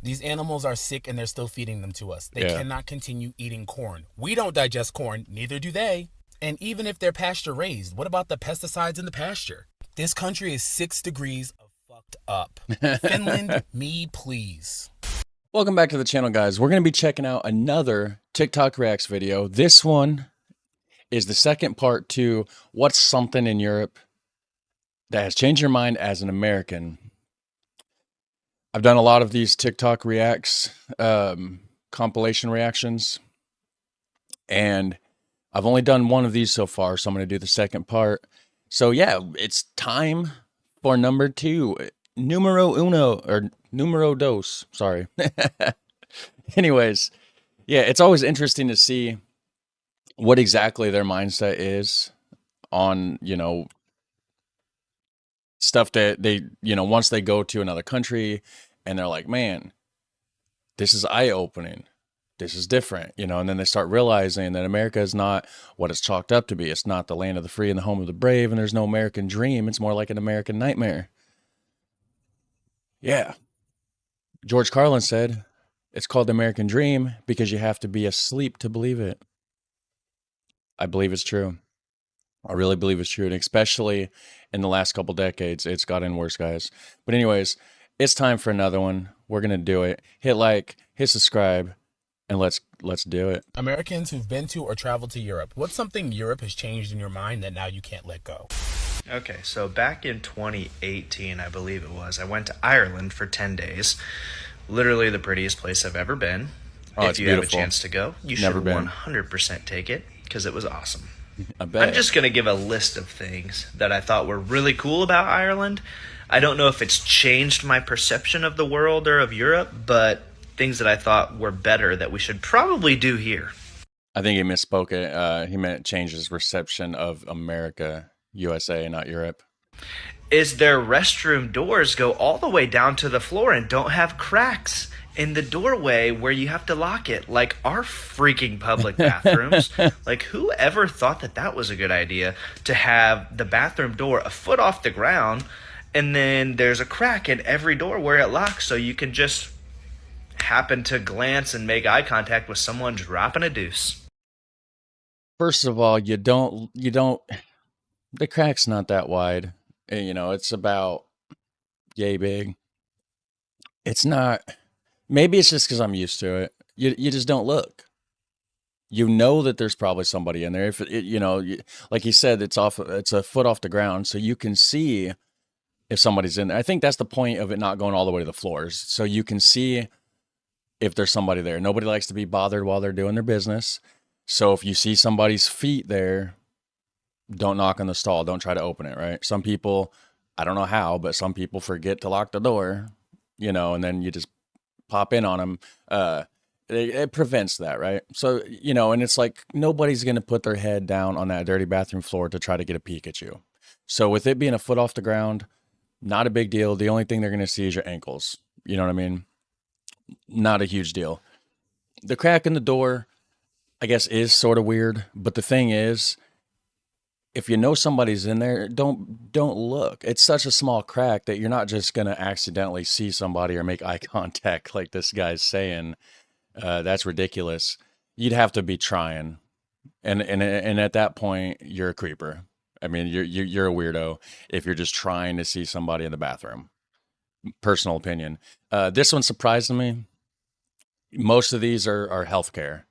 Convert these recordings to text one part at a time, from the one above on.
These animals are sick and they're still feeding them to us. They Yeah. cannot continue eating corn. We don't digest corn, neither do they. And even if they're pasture raised, what about the pesticides in the pasture? This country is 6 degrees of fucked up. Finland, me please. Welcome back to the channel, guys. We're going to be checking out another TikTok Reacts video. This one is the second part to what's something in Europe that has changed your mind as an American. I've done a lot of these TikTok Reacts, compilation reactions, and I've only done one of these so far, so I'm going to do the second part. So yeah, it's time for number 2. Numero uno, or numero dos, sorry. Anyways, yeah, it's always interesting to see what exactly their mindset is on, stuff that they, once they go to another country and they're like, man, this is eye-opening. This is different, and then they start realizing that America is not what it's chalked up to be. It's not the land of the free and the home of the brave, and there's no American dream. It's more like an American nightmare. Yeah. George Carlin said, it's called the American dream because you have to be asleep to believe it. I believe it's true. I really believe it's true. And especially in the last couple decades, it's gotten worse, guys. But anyways, it's time for another one. We're going to do it. Hit like, hit subscribe, and let's do it. Americans who've been to or traveled to Europe, what's something Europe has changed in your mind that now you can't let go? Okay, so back in 2018, I believe it was, I went to Ireland for 10 days. Literally the prettiest place I've ever been. Oh, if it's you beautiful. have a chance to go, you Never should been. 100% take it because it was awesome. I bet. I'm just going to give a list of things that I thought were really cool about Ireland. I don't know if it's changed my perception of the world or of Europe, but things that I thought were better that we should probably do here. I think he misspoke it. He meant change his reception of America, USA, not Europe. Is their restroom doors go all the way down to the floor and don't have cracks in the doorway where you have to lock it, like our freaking public bathrooms. Like, who ever thought that that was a good idea, to have the bathroom door a foot off the ground and then there's a crack in every door where it locks, so you can just happen to glance and make eye contact with someone dropping a deuce. First of all, you don't, the crack's not that wide. It's about yay big. It's not, maybe it's just because I'm used to it. You just don't look. You know that there's probably somebody in there. If like he said, it's a foot off the ground, so you can see if somebody's in there. I think that's the point of it not going all the way to the floors, so you can see if there's somebody there. Nobody likes to be bothered while they're doing their business. So if you see somebody's feet there, don't knock on the stall. Don't try to open it, right? Some people, I don't know how, but some people forget to lock the door, and then you just pop in on them. It prevents that, right? So, and it's like nobody's going to put their head down on that dirty bathroom floor to try to get a peek at you. So with it being a foot off the ground, not a big deal. The only thing they're going to see is your ankles. You know what I mean? Not a huge deal. The crack in the door, I guess, is sort of weird. But the thing is, if you know somebody's in there, don't look. It's such a small crack that you're not just going to accidentally see somebody or make eye contact like this guy's saying. That's ridiculous. You'd have to be trying. And at that point, you're a creeper. I mean, you're a weirdo if you're just trying to see somebody in the bathroom. Personal opinion. This one surprised me. Most of these are healthcare.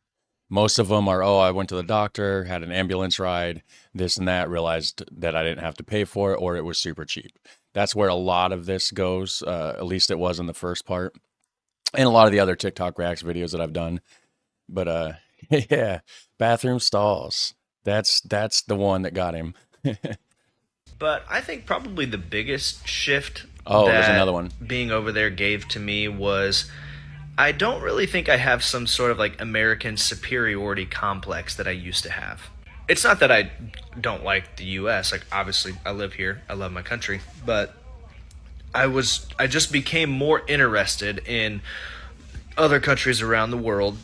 Most of them are, oh, I went to the doctor, had an ambulance ride, this and that, realized that I didn't have to pay for it, or it was super cheap. That's where a lot of this goes. At least it was in the first part. And a lot of the other TikTok Reacts videos that I've done. But yeah, bathroom stalls. That's the one that got him. But I think probably the biggest shift There's that another one. being over there gave to me was, I don't really think I have some sort of like American superiority complex that I used to have. It's not that I don't like the US. Like, obviously I live here. I love my country, but I just became more interested in other countries around the world,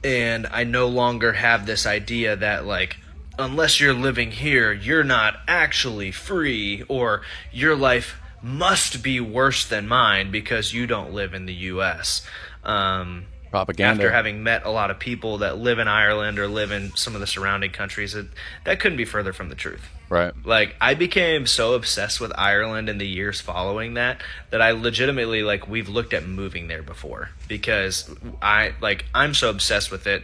and I no longer have this idea that, like, unless you're living here, you're not actually free, or your life must be worse than mine because you don't live in the US. After Propaganda. having met a lot of people that live in Ireland or live in some of the surrounding countries, that couldn't be further from the truth. Right. Like, I became so obsessed with Ireland in the years following that I legitimately, like, we've looked at moving there before because I'm so obsessed with it.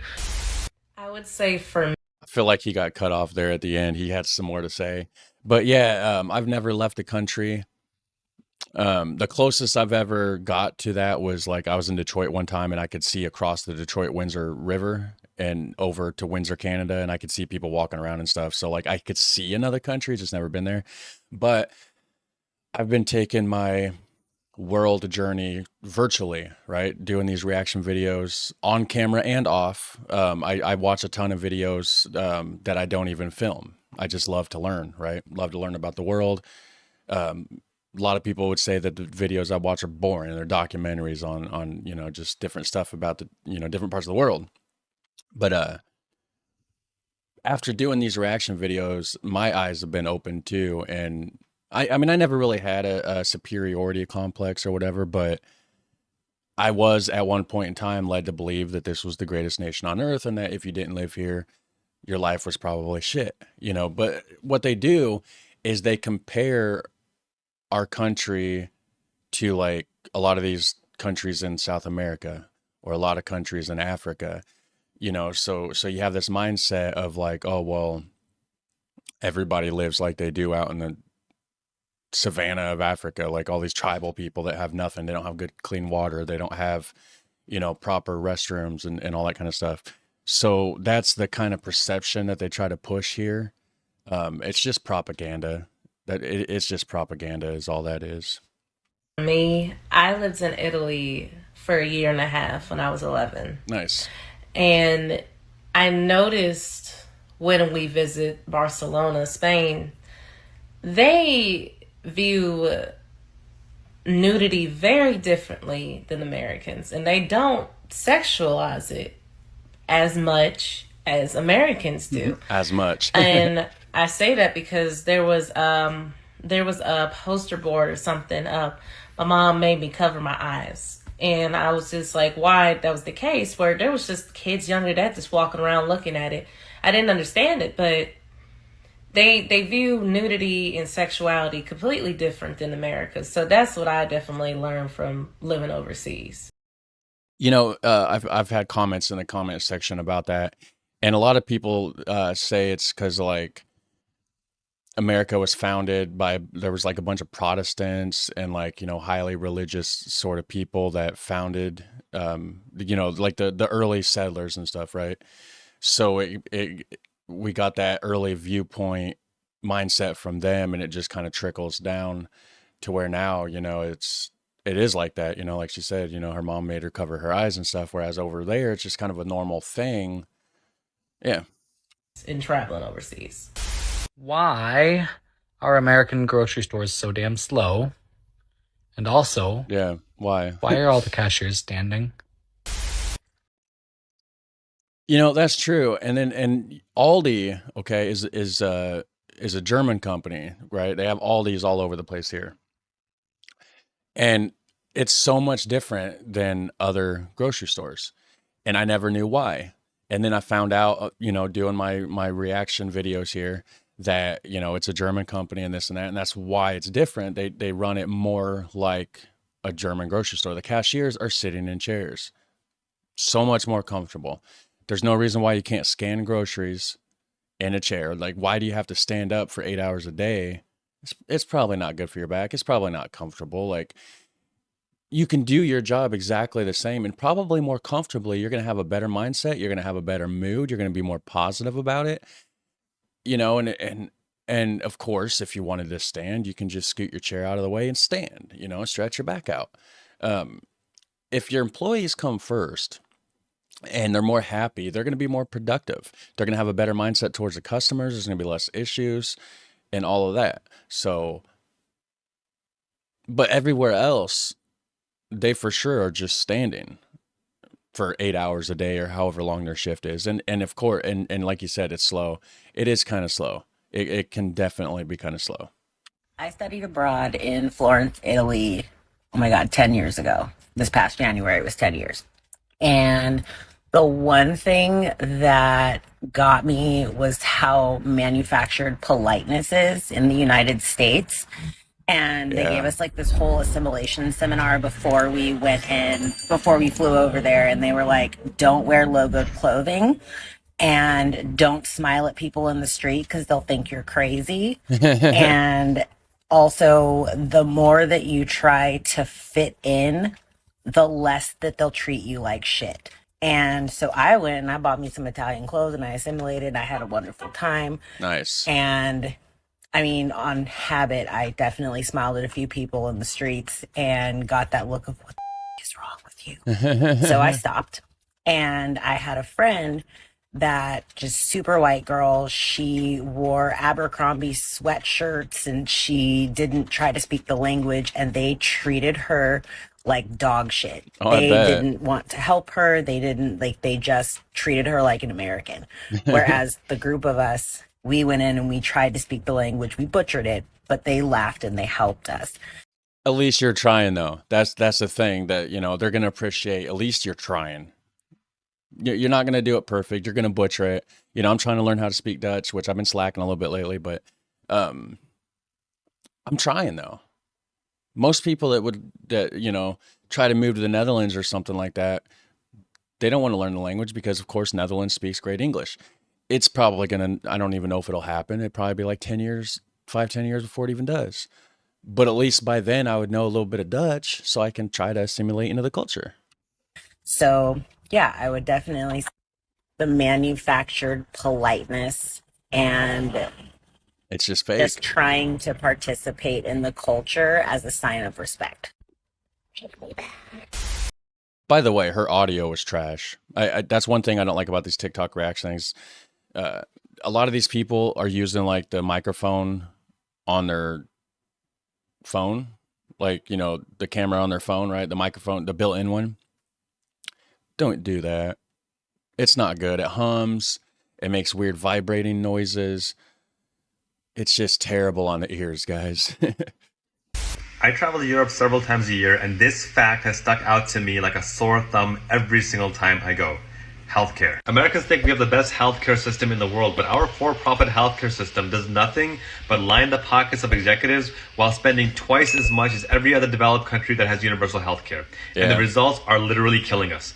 I would say for me, I feel like he got cut off there at the end. He had some more to say. But yeah, I've never left the country. The closest I've ever got to that was like I was in Detroit one time and I could see across the Detroit Windsor River and over to Windsor, Canada, and I could see people walking around and stuff. So like I could see another country, just never been there. But I've been taking my world journey virtually, right? Doing these reaction videos on camera and off. I watch a ton of videos that I don't even film. I just love to learn, right? Love to learn about the world. A lot of people would say that the videos I watch are boring. They're documentaries on just different stuff about the different parts of the world. But after doing these reaction videos, my eyes have been open too, and I mean, I never really had a superiority complex or whatever, but I was at one point in time led to believe that this was the greatest nation on earth and that if you didn't live here, your life was probably shit, But what they do is they compare our country to like a lot of these countries in South America or a lot of countries in Africa, so you have this mindset of like, oh, well, everybody lives like they do out in the savannah of Africa, like all these tribal people that have nothing. They don't have good, clean water. They don't have, proper restrooms and all that kind of stuff. So that's the kind of perception that they try to push here. It's just propaganda. It's just propaganda is all that is. me, I lived in Italy for a year and a half when I was 11. Nice. And I noticed when we visit Barcelona, Spain, they view nudity very differently than Americans. And they don't sexualize it as much as Americans do. As much. And I say that because there was a poster board or something up. My mom made me cover my eyes. And I was just like, why that was the case, where there was just kids younger than that just walking around looking at it. I didn't understand it, but they view nudity and sexuality completely different than America. So that's what I definitely learned from living overseas. I've had comments in the comment section about that, and a lot of people say it's because like America was founded by, there was like a bunch of Protestants and like, highly religious sort of people that founded, like the early settlers and stuff, right? So we got that early viewpoint mindset from them, and it just kind of trickles down to where now, it is like that, like she said, her mom made her cover her eyes and stuff, whereas over there, it's just kind of a normal thing. Yeah. In traveling overseas. Why are American grocery stores so damn slow? And also, Yeah. Why? why are all the cashiers standing? That's true. And Aldi, okay, is a German company, right? They have Aldis all over the place here. And it's so much different than other grocery stores. And I never knew why. And then I found out, doing my reaction videos here that, it's a German company and this and that. And that's why it's different. They run it more like a German grocery store. The cashiers are sitting in chairs. So much more comfortable. There's no reason why you can't scan groceries in a chair. Like, why do you have to stand up for 8 hours a day? It's probably not good for your back. It's probably not comfortable. Like, you can do your job exactly the same and probably more comfortably. You're going to have a better mindset. You're going to have a better mood. You're going to be more positive about it. And of course, if you wanted to stand, you can just scoot your chair out of the way and stand, stretch your back out. If your employees come first and they're more happy, they're going to be more productive. They're going to have a better mindset towards the customers. There's going to be less issues and all of that. So, but everywhere else, they for sure are just standing for 8 hours a day or however long their shift is. And of course, and like you said, it's slow. It is kind of slow. It can definitely be kind of slow. I studied abroad in Florence, Italy. Oh my God, 10 years ago. This past January was 10 years. And the one thing that got me was how manufactured politeness is in the United States. And they gave us like this whole assimilation seminar before we before we flew over there. And they were like, don't wear logoed clothing and don't smile at people in the street because they'll think you're crazy. And also, the more that you try to fit in, the less that they'll treat you like shit. And so I went and I bought me some Italian clothes and I assimilated. I had a wonderful time. Nice. And I mean, on habit, I definitely smiled at a few people in the streets and got that look of what the is wrong with you. So I stopped. And I had a friend that just super white girl. She wore Abercrombie sweatshirts and she didn't try to speak the language and they treated her like dog shit. They didn't want to help her. They didn't they just treated her like an American. Whereas the group of us, we went in and we tried to speak the language. We butchered it, but they laughed and they helped us. At least you're trying though. That's the thing that, they're going to appreciate. At least you're trying. You're not going to do it perfect. You're going to butcher it. I'm trying to learn how to speak Dutch, which I've been slacking a little bit lately, but I'm trying though. Most people that try to move to the Netherlands or something like that, they don't want to learn the language because of course Netherlands speaks great English. It's probably I don't even know if it'll happen. It'd probably be like 10 years before it even does. But at least by then I would know a little bit of Dutch so I can try to assimilate into the culture. So yeah, I would definitely say the manufactured politeness and it's just fake. Just trying to participate in the culture as a sign of respect. By the way, her audio was trash. That's one thing I don't like about these TikTok reaction things. A lot of these people are using like the microphone on their phone, like, the camera on their phone, right? The microphone, the built-in one. Don't do that. It's not good. It hums. It makes weird vibrating noises. It's just terrible on the ears, guys. I travel to Europe several times a year, and this fact has stuck out to me like a sore thumb every single time I go. Healthcare. Americans think we have the best healthcare system in the world, but our for-profit healthcare system does nothing but line the pockets of executives while spending twice as much as every other developed country that has universal healthcare. Yeah. And the results are literally killing us.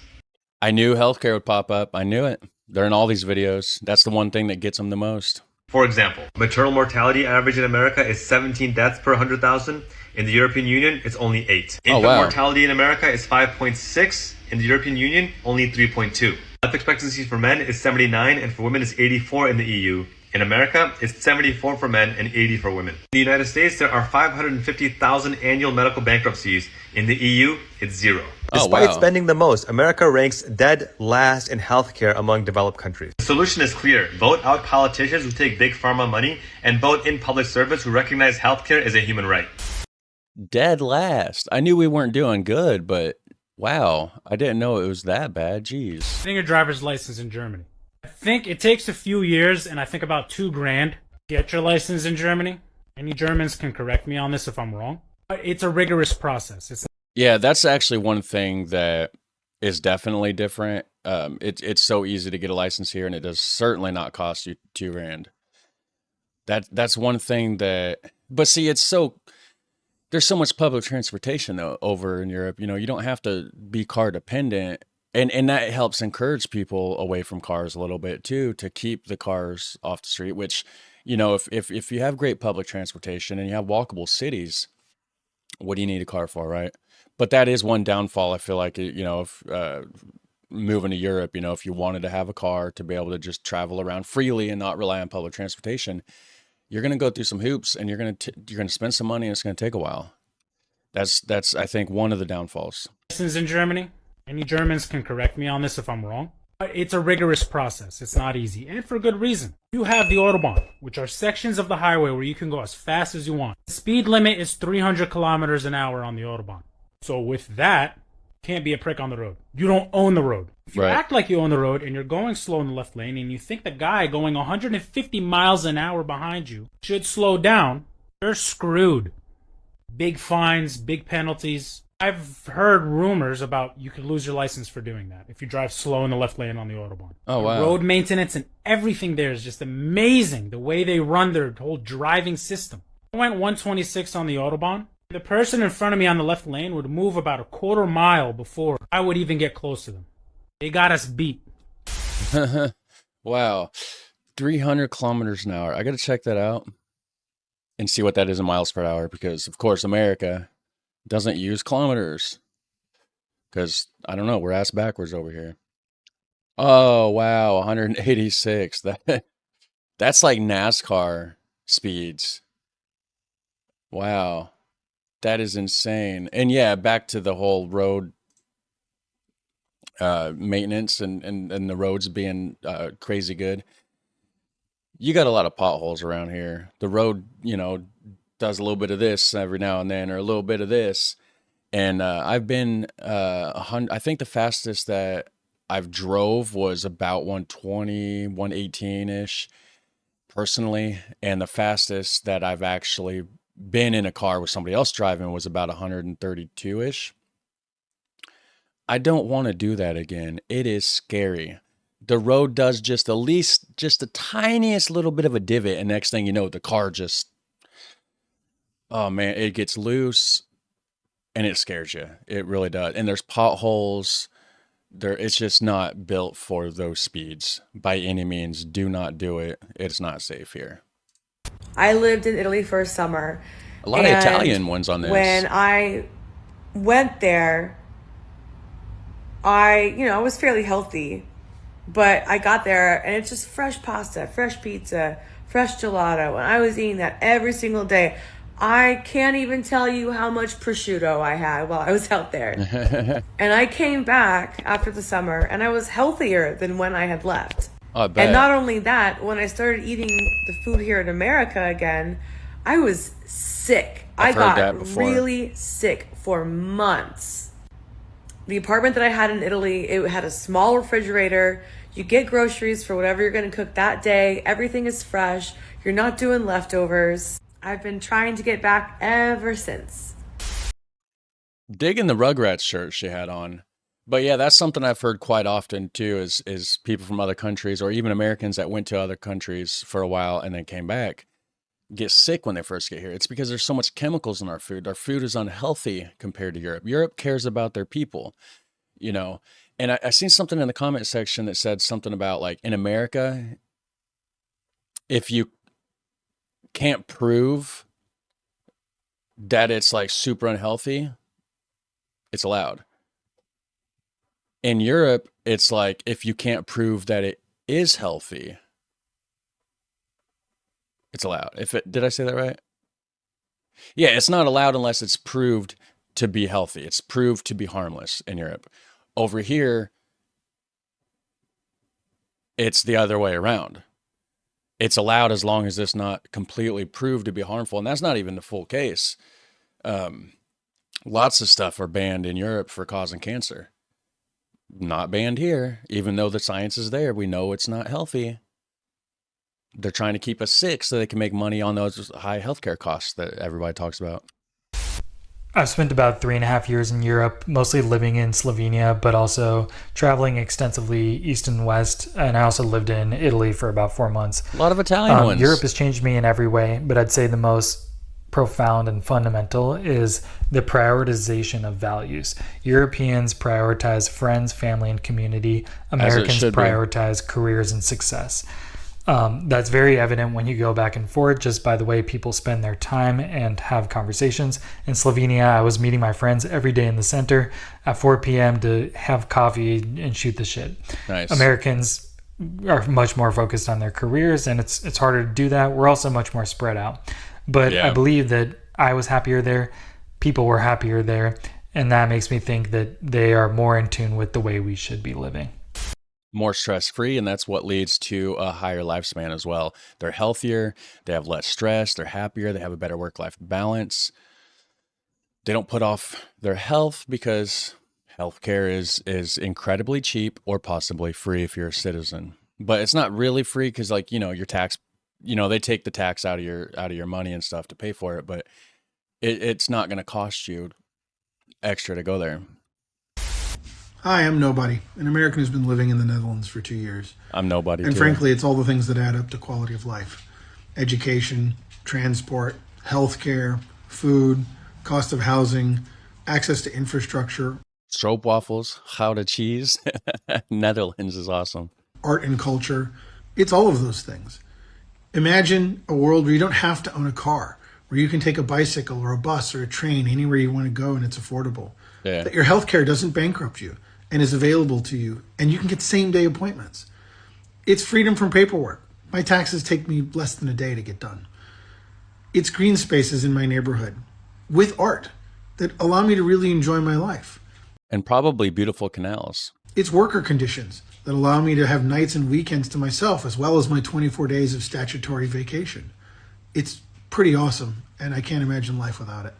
I knew healthcare would pop up. I knew it. They're in all these videos. That's the one thing that gets them the most. For example, maternal mortality average in America is 17 deaths per 100,000. In the European Union, it's only 8. Infant mortality in America is 5.6. In the European Union, only 3.2. Life expectancy for men is 79 and for women is 84 in the EU. In America, it's 74 for men and 80 for women. In the United States, there are 550,000 annual medical bankruptcies. In the EU, it's 0. Despite spending the most, America ranks dead last in healthcare among developed countries. The solution is clear. Vote out politicians who take big pharma money and vote in public servants who recognize healthcare as a human right. Dead last. I knew we weren't doing good, but wow, I didn't know it was that bad. Jeez. Getting a driver's license in Germany. I think it takes a few years and I think about $2,000 to get your license in Germany. Any Germans can correct me on this if I'm wrong. But it's a rigorous process. Yeah, that's actually one thing that is definitely different. It's so easy to get a license here and it does certainly not cost you $2,000. That's one thing that, but see, there's so much public transportation though over in Europe. You don't have to be car dependent, and that helps encourage people away from cars a little bit too, to keep the cars off the street. Which, if you have great public transportation and you have walkable cities, what do you need a car for, right? But that is one downfall. I feel like if moving to Europe, if you wanted to have a car to be able to just travel around freely and not rely on public transportation, you're going to go through some hoops and you're going to spend some money and it's going to take a while. That's I think one of the downfalls. License in Germany. Any Germans can correct me on this if I'm wrong. But it's a rigorous process. It's not easy, and for good reason. You have the Autobahn, which are sections of the highway where you can go as fast as you want. The speed limit is 300 kilometers an hour on the Autobahn. So with that, can't be a prick on the road. You don't own the road. If you act like you own the road and you're going slow in the left lane and you think the guy going 150 miles an hour behind you should slow down, You're screwed. Big fines, big penalties. I've heard rumors about you could lose your license for doing that if you drive slow in the left lane on the Autobahn. Oh, wow. The road maintenance and everything there is just amazing. The way they run their whole driving system. I went 126 on the Autobahn. The person in front of me on the left lane would move about a quarter mile before I would even get close to them. They got us beat. Wow. 300 kilometers an hour. I got to check that out and see what that is in miles per hour because, of course, America doesn't use kilometers because, I don't know, we're ass backwards over here. Oh, wow. 186. That's like NASCAR speeds. Wow. That is insane. And yeah, back to the whole road maintenance and the roads being crazy good. You got a lot of potholes around here. The road, does a little bit of this every now and then, or a little bit of this. And I've been, I think the fastest that I've drove was about 120, 118-ish personally. And the fastest that I've actually been in a car with somebody else driving was about 132-ish. I don't want to do that again. It is scary. The road does just the tiniest little bit of a divot, and next thing you know, the car just, oh man, it gets loose, and it scares you. It really does. And there's potholes. It's just not built for those speeds by any means. Do not do it. It's not safe here. I lived in Italy for a summer. A lot of Italian ones on this. When I went there, I was fairly healthy, but I got there and it's just fresh pasta, fresh pizza, fresh gelato. And I was eating that every single day. I can't even tell you how much prosciutto I had while I was out there. And I came back after the summer and I was healthier than when I had left. I bet. And not only that, when I started eating the food here in America again, I was sick. I got really sick for months. The apartment that I had in Italy, it had a small refrigerator. You get groceries for whatever you're going to cook that day. Everything is fresh. You're not doing leftovers. I've been trying to get back ever since. Digging the Rugrats shirt she had on. But yeah, that's something I've heard quite often too, is people from other countries or even Americans that went to other countries for a while and then came back get sick when they first get here. It's because there's so much chemicals in our food. Our food is unhealthy compared to Europe. Europe cares about their people, And I seen something in the comment section that said something about like in America, if you can't prove that it's like super unhealthy, it's allowed. In Europe, it's like if you can't prove that it is healthy, it's allowed. Did I say that right? Yeah, it's not allowed unless it's proved to be healthy. It's proved to be harmless in Europe. Over here, it's the other way around. It's allowed as long as it's not completely proved to be harmful. And that's not even the full case. Lots of stuff are banned in Europe for causing cancer. Not banned here, even though the science is there. We know it's not healthy. They're trying to keep us sick so they can make money on those high healthcare costs that everybody talks about. I've spent about 3.5 years in Europe, mostly living in Slovenia, but also traveling extensively east and west. And I also lived in Italy for about 4 months. A lot of Italian ones. Europe has changed me in every way, but I'd say the most profound and fundamental is the prioritization of values. Europeans prioritize friends, family, and community. Americans prioritize careers and success. That's very evident when you go back and forth just by the way people spend their time and have conversations. In Slovenia, I was meeting my friends every day in the center at 4 p.m. to have coffee and shoot the shit. Nice. Americans are much more focused on their careers, and it's harder to do that. We're also much more spread out. But yeah. I believe that I was happier there, people were happier there, and that makes me think that they are more in tune with the way we should be living. More stress-free, and that's what leads to a higher lifespan as well. They're healthier, they have less stress, they're happier, they have a better work-life balance. They don't put off their health because healthcare is incredibly cheap or possibly free if you're a citizen. But it's not really free because, like, your tax you know, they take the tax out of your money and stuff to pay for it, but it's not going to cost you extra to go there. Hi, I'm Nobody, an American who's been living in the Netherlands for 2 years. I'm Nobody, and too. Frankly, it's all the things that add up to quality of life. Education, transport, healthcare, food, cost of housing, access to infrastructure. Stroopwafels, gouden cheese. Netherlands is awesome. Art and culture. It's all of those things. Imagine a world where you don't have to own a car, where you can take a bicycle or a bus or a train anywhere you want to go and it's affordable. Yeah. That your healthcare doesn't bankrupt you and is available to you, and you can get same-day appointments. It's freedom from paperwork. My taxes take me less than a day to get done. It's green spaces in my neighborhood with art that allow me to really enjoy my life. And probably beautiful canals. It's worker conditions that allow me to have nights and weekends to myself, as well as my 24 days of statutory vacation. It's pretty awesome, and I can't imagine life without it.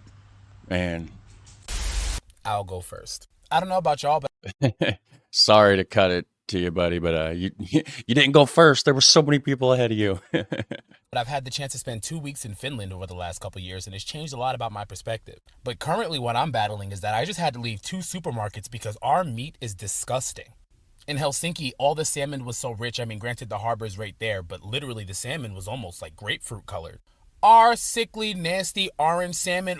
Man. I'll go first. I don't know about y'all, but sorry to cut it to you, buddy, but you didn't go first. There were so many people ahead of you. But I've had the chance to spend 2 weeks in Finland over the last couple of years, and it's changed a lot about my perspective. But currently what I'm battling is that I just had to leave 2 supermarkets because our meat is disgusting. In Helsinki, all the salmon was so rich. I mean, granted, the harbor is right there, but literally the salmon was almost like grapefruit colored. Our sickly, nasty orange salmon.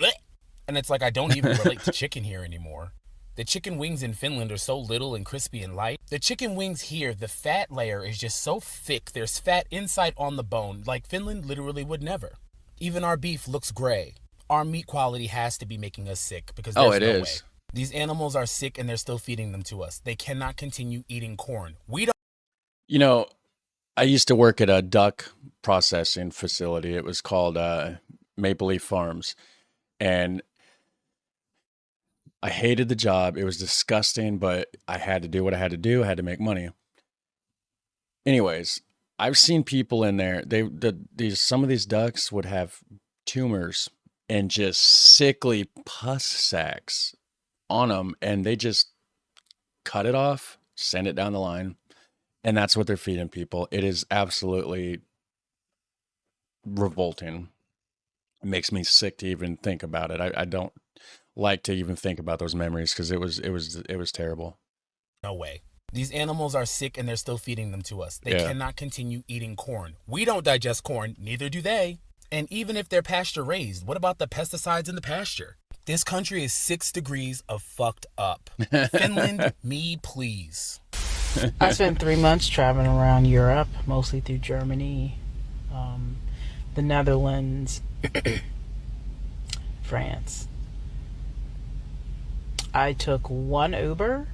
And it's like I don't even relate to chicken here anymore. The chicken wings in Finland are so little and crispy and light. The chicken wings here, the fat layer is just so thick. There's fat inside on the bone, like Finland literally would never. Even our beef looks gray. Our meat quality has to be making us sick because there's no way. These animals are sick and they're still feeding them to us. They cannot continue eating corn. We don't. You know, I used to work at a duck processing facility. It was called Maple Leaf Farms. And I hated the job. It was disgusting, but I had to do what I had to do. I had to make money. Anyways, I've seen people in there. Some of these ducks would have tumors and just sickly pus sacs on them, and they just cut it off, send it down the line, and that's what they're feeding people. It is absolutely revolting. It makes me sick to even think about it. I don't like to even think about those memories because it was terrible. No way. These animals are sick and they're still feeding them to us. They cannot continue eating corn. We don't digest corn, neither do they. And even if they're pasture raised, what about the pesticides in the pasture? This country is 6 degrees of fucked up. Finland, me please. I spent 3 months traveling around Europe, mostly through Germany, the Netherlands, France. I took 1 Uber,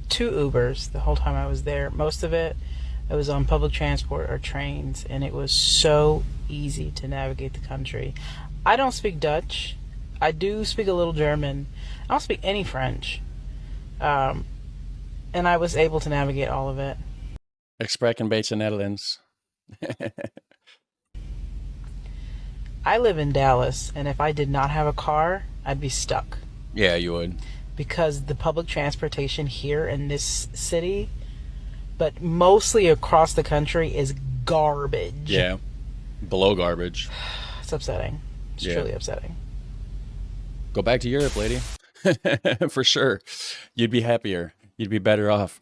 2 Ubers the whole time I was there. Most of it, I was on public transport or trains, and it was so easy to navigate the country. I don't speak Dutch. I do speak a little German. I don't speak any French. And I was able to navigate all of it. Ik spreek een beetje Nederlands. I live in Dallas, and if I did not have a car, I'd be stuck. Yeah, you would. Because the public transportation here in this city, but mostly across the country, is garbage. Yeah, below garbage. It's upsetting. It's truly upsetting. Go back to Europe, lady. For sure. You'd be happier. You'd be better off.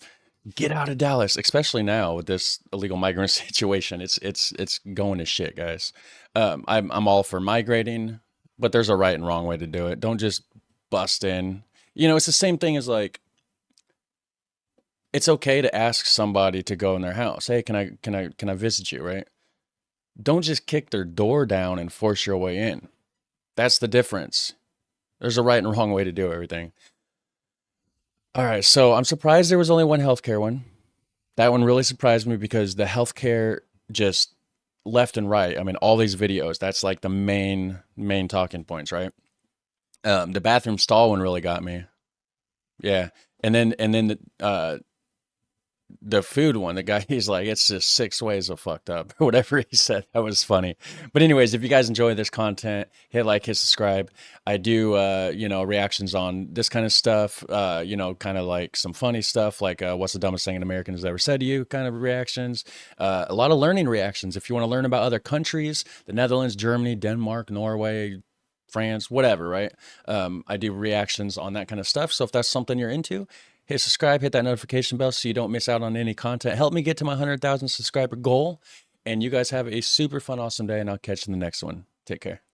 Get out of Dallas, especially now with this illegal migrant situation. It's going to shit, guys. I'm all for migrating, but there's a right and wrong way to do it. Don't just bust in. You know, it's the same thing as like, it's okay to ask somebody to go in their house. Hey, can I visit you, right? Don't just kick their door down and force your way in. That's the difference. There's a right and wrong way to do everything. All right, so I'm surprised there was only one healthcare one. That one really surprised me because the healthcare just left and right. I mean, all these videos, that's like the main talking points, right? The bathroom stall one really got me. Yeah. And then the food one, the guy, he's like, it's just 6 ways of fucked up, or whatever he said. That was funny. But anyways, if you guys enjoy this content, hit like, hit subscribe. I do, reactions on this kind of stuff, kind of like some funny stuff, like what's the dumbest thing an American has ever said to you kind of reactions. A lot of learning reactions. If you want to learn about other countries, the Netherlands, Germany, Denmark, Norway, France, whatever, right? I do reactions on that kind of stuff. So if that's something you're into, hit subscribe, hit that notification bell so you don't miss out on any content. Help me get to my 100,000 subscriber goal. And you guys have a super fun, awesome day, and I'll catch you in the next one. Take care.